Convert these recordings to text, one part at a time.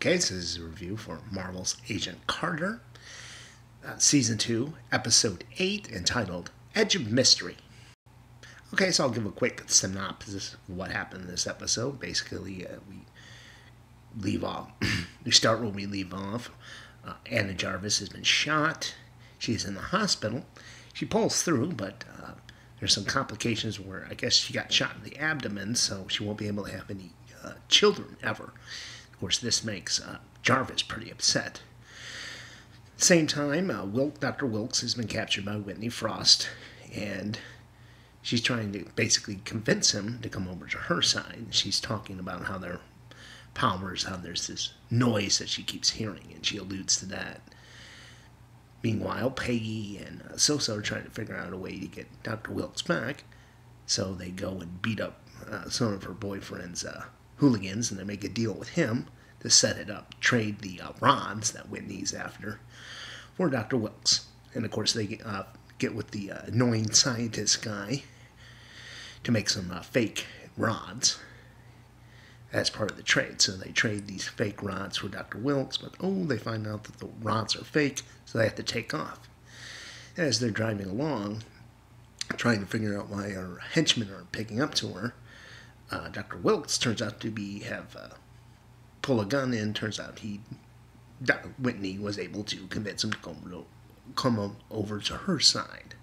Okay, so this is a review for Marvel's Agent Carter, Season 2, Episode 8, entitled Edge of Mystery. Okay, so I'll give a quick synopsis of what happened in this episode. Basically, we leave off. We start where we leave off. Anna Jarvis has been shot. She's in the hospital. She pulls through, but there's some complications where I guess she got shot in the abdomen, so she won't be able to have any children ever. Of course, this makes Jarvis pretty upset. Same time, Dr. Wilkes has been captured by Whitney Frost, and she's trying to basically convince him to come over to her side. She's talking about how their powers, how there's this noise that she keeps hearing, and she alludes to that. Meanwhile, Peggy and Sosa are trying to figure out a way to get Dr. Wilkes back, so they go and beat up some of her boyfriend's hooligans, and they make a deal with him to set it up, trade the rods that Whitney's after for Dr. Wilkes. And of course, they get with the annoying scientist guy to make some fake rods as part of the trade. So they trade these fake rods for Dr. Wilkes, but they find out that the rods are fake, so they have to take off. As they're driving along, trying to figure out why our henchmen aren't picking up to her, Dr. Wilkes turns out to pull a gun in. Turns out Whitney was able to convince him to come over to her side.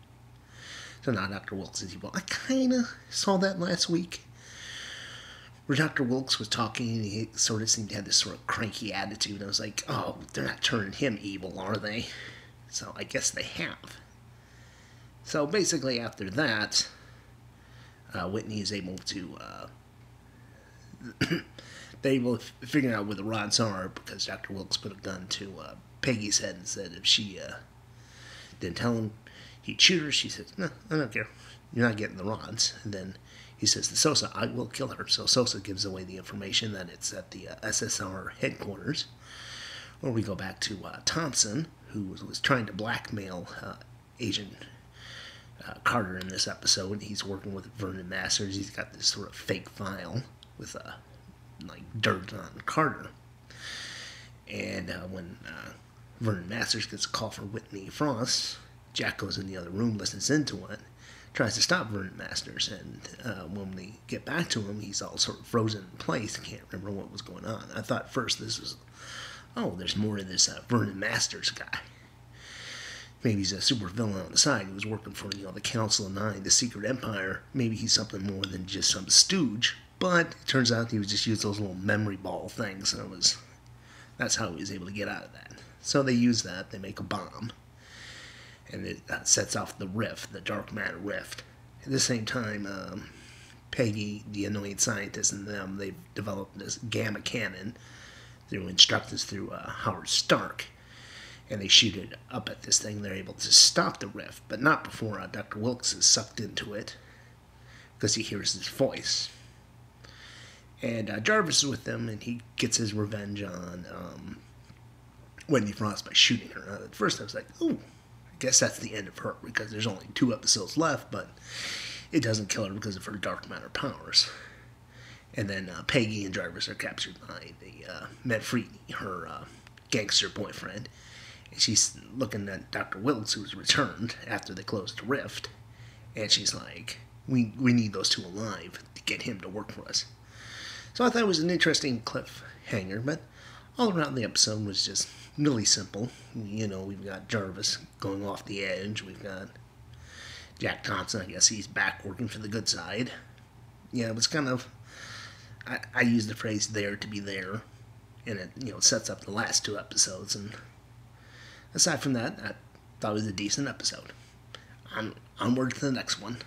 So now Dr. Wilkes is evil. I kind of saw that last week, where Dr. Wilkes was talking, and he sort of seemed to have this sort of cranky attitude. I was like, oh, they're not turning him evil, are they? So I guess they have. So basically after that, Whitney is able to figure out where the rods are, because Dr. Wilkes put a gun to Peggy's head and said if she didn't tell him he'd shoot her. She says, no, I don't care. You're not getting the rods. And then he says to Sosa, I will kill her. So Sosa gives away the information that it's at the SSR headquarters. Or we go back to Thompson, who was trying to blackmail Agent Carter in this episode. He's working with Vernon Masters. He's got this sort of fake file with dirt on Carter. And when Vernon Masters gets a call from Whitney Frost, Jack goes in the other room, listens into it, tries to stop Vernon Masters, and when they get back to him, he's all sort of frozen in place. Can't remember what was going on. I thought first this was, there's more to this Vernon Masters guy. Maybe he's a super villain on the side. He was working for, the Council of Nine, the Secret Empire. Maybe he's something more than just some stooge. But it turns out he was just used those little memory ball things, and that's how he was able to get out of that. So they use that. They make a bomb, and it sets off the rift, the dark matter rift. At the same time, Peggy, the annoying scientist, and them, they've developed this gamma cannon through instructions through Howard Stark. And they shoot it up at this thing. They're able to stop the rift, but not before Dr. Wilkes is sucked into it, because he hears his voice. And Jarvis is with them, and he gets his revenge on Whitney Frost by shooting her. At first I was like, I guess that's the end of her, because there's only 2 episodes left, but it doesn't kill her because of her dark matter powers. And then Peggy and Jarvis are captured by the Manfredi, her gangster boyfriend. And she's looking at Dr. Wilkes, who's returned after they closed the rift. And she's like, we need those 2 alive to get him to work for us. So I thought it was an interesting cliffhanger, but all around the episode was just really simple. We've got Jarvis going off the edge. We've got Jack Thompson, I guess he's back working for the good side. Yeah, it was kind of, I used the phrase there to be there, and it sets up the last 2 episodes. And aside from that, I thought it was a decent episode. Onward to the next one.